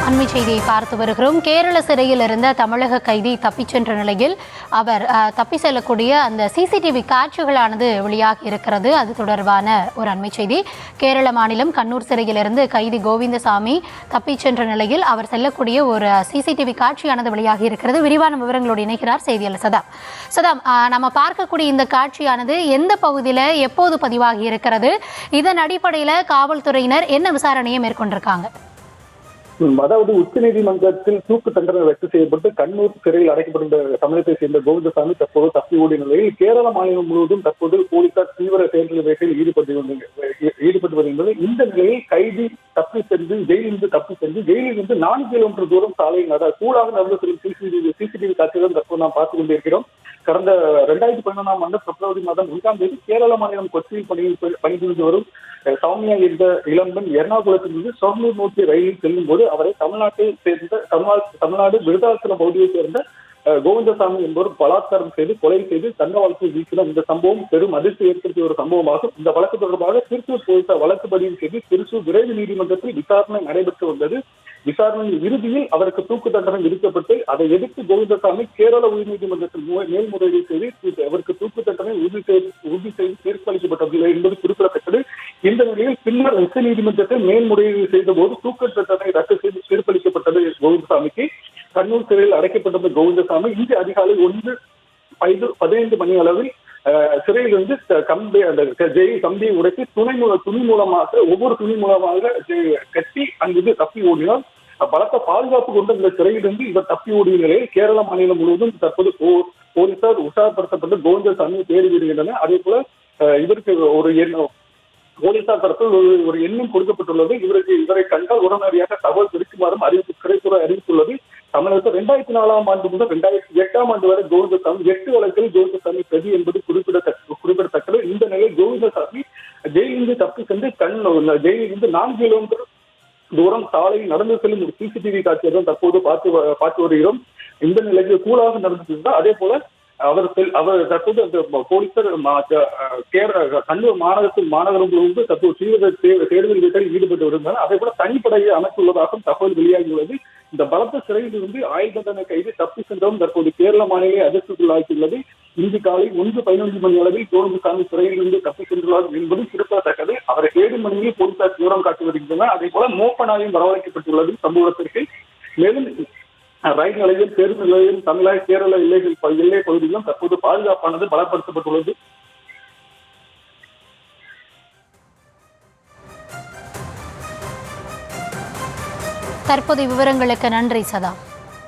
அண்மை செய்தியை பார்த்து வருகிறோம். கேரள சிறையில் இருந்த தமிழக கைதி தப்பிச் சென்ற நிலையில் அவர் தப்பி செல்லக்கூடிய அந்த சிசிடிவி காட்சிகளானது வெளியாகி இருக்கிறது. அது தொடர்பான ஒரு அண்மை செய்தி. கேரள மாநிலம் கண்ணூர் சிறையிலிருந்து கைதி கோவிந்தசாமி தப்பிச் சென்ற நிலையில் அவர் செல்லக்கூடிய ஒரு சிசிடிவி காட்சியானது வெளியாகி இருக்கிறது. விரிவான விவரங்களோடு இணைகிறார் செய்தியாளர் சதாம். சதாம், நம்ம பார்க்கக்கூடிய இந்த காட்சியானது எந்த பகுதியில் எப்போது பதிவாகி இருக்கிறது? இதன் அடிப்படையில் காவல்துறையினர் என்ன விசாரணையை மேற்கொண்டிருக்காங்க? அதாவது உச்சநீதிமன்றத்தில் தூக்கு தண்டனை ரத்து செய்யப்பட்டு கண்ணூர் சிறையில் அடைக்கப்பட்ட தமிழகத்தை சேர்ந்த கோவிந்தசாமி தற்போது தப்பி ஓடிய நிலையில் கேரள மாநிலம் முழுவதும் தற்போது போலீசார் தீவிர தேடுதல் வேட்டையில் ஈடுபட்டு வருகின்றது. இந்த நிலையில் கைதி தப்பி சென்று ஜெயிலிருந்து தப்பி சென்று ஜெயிலிலிருந்து 4 கிலோமீட்டர் தூரம் சாலையில் கூடாக நடந்து செல்லும் சிசிடிவி காட்சிகள் தற்போது நாம் பார்த்துக் கொண்டிருக்கிறோம். கடந்த 2011ஆம் ஆண்டு பிப்ரவரி மாதம் 1ஆம் தேதி கேரள மாநிலம் கொச்சியில் பணிபுரிந்து வரும் சௌமியா என்ற இளம்பெண் எர்ணாகுளத்திலிருந்து சொர்ணூர் நோக்கி ரயிலில் செல்லும் போது அவரை தமிழ்நாடு விருதாச்சலம் பகுதியைச் சேர்ந்த கோவிந்தசாமி என்பவர் பலாத்காரம் செய்து கொலை செய்து தங்க வழக்கு வீசின இந்த சம்பவம் பெரும் அதிர்ச்சி ஏற்படுத்திய ஒரு சம்பவமாகும். இந்த வழக்கு தொடர்பாக திருச்சூர் போலீசார் வழக்கு பதிவு செய்து திருச்சூர் விரைவு நீதிமன்றத்தில் விசாரணை நடைபெற்று வந்தது. விசாரணையின் இறுதியில் அவருக்கு தூக்கு தண்டனை விதிக்கப்பட்டு அதை எதிர்த்து கோவிந்தசாமி கேரள உயர்நீதிமன்றத்தில் மேல்முறையீடு செய்து அவருக்கு தூக்கு தண்டனை உறுதி செய்து தீர்ப்பு அளிக்கப்பட்டதில்லை என்பது குறிப்பிடத்தக்கது. இந்த நிலையில் பின்னர் உச்ச நீதிமன்றத்தில் மேல்முறையீடு செய்த போது தூக்கு தண்டனை ரத்து செய்து தீர்ப்பளிக்கப்பட்டது. கோவிந்தசாமிக்கு கண்ணூர் சிறையில் அடைக்கப்பட்ட கோவிந்தசாமி இன்று அதிகாலை 1:15 மணி அளவில் சிறையிலிருந்து ஜெயில் கம்பியை உடைத்து துணி மூலமாக ஒவ்வொரு துணி மூலமாக கட்டி அங்கிருந்து தப்பி ஓடினார். பலத்த பாதுகாப்பு கொண்ட இந்த சிறையிலிருந்து இவர் தப்பி ஓடிய நிலையில் கேரள மாநிலம் முழுவதும் தற்போது போலீசார் உஷார்படுத்தப்பட்டு கோவிந்தசாமியை தேடி வருகின்றனர். அதே போல இதற்கு ஒரு போலீசார் தரப்பில் ஒரு எண்ணும் கொடுக்கப்பட்டுள்ளது. இவரை கண்டால் உடனடியாக தகவல் தெரிவிக்குமாறும் சிறைத்துறை அறிவித்துள்ளது. தமிழகத்தில் 2004ஆம் ஆண்டு முதல் 2008ஆம் ஆண்டு வரை கோவிந்தசாமி 8 வழக்கில் கோவிந்தசாமி பிரதி என்பது குறிப்பிடத்தக்கது. இந்த நிலையில் கோவிந்தசாமி ஜெயிலிருந்து தப்பி சென்று ஜெயிலிருந்து 4 கிலோமீட்டர் தூரம் சாலையில் நடந்து செல்லும் ஒரு சிசிடிவி காட்சியை தான் தற்போது பார்த்து வருகிறோம். இந்த நிலைக்கு கூலாக நடந்து சென்றார். அதே போல அவர் தற்போது அந்த போலீசார் கண்ணூர் மாநகரம் முழுவதும் தற்போது தீவிர தேடுதல் வேட்டையில் ஈடுபட்டு வருகின்றனர். அதே போல தனிப்படையை அமைத்துள்ளதாகவும் தகவல் வெளியாகியுள்ளது. இந்த பலத்த சிறையிலிருந்து ஆயுள் தண்டனை கைது தப்பி சென்றதும் தற்போது கேரள மாநில அதிர்ச்சிக்குள்ளாகியுள்ளது. இன்று காலை 1:15 மணி அளவில் கோவிந்தசாமி சிறையிலிருந்து தப்பி சென்றுள்ளார் என்பது குறிப்பிடத்தக்கது. அவரை தேடும் பணியில் போலீசார் தீவிரம் காட்டி வருகின்றனர். அதே போல மோப்பனாயும் வரவழைக்கப்பட்டுள்ளது சம்பவத்திற்கு. மேலும் ரயில் நிலையம், பேருந்து நிலையம், தமிழக கேரள எல்லை பகுதியிலும் தற்போது பாதுகாப்பானது பலப்படுத்தப்பட்டுள்ளது. தற்போதைய விவரங்களுக்கு நன்றி சதா.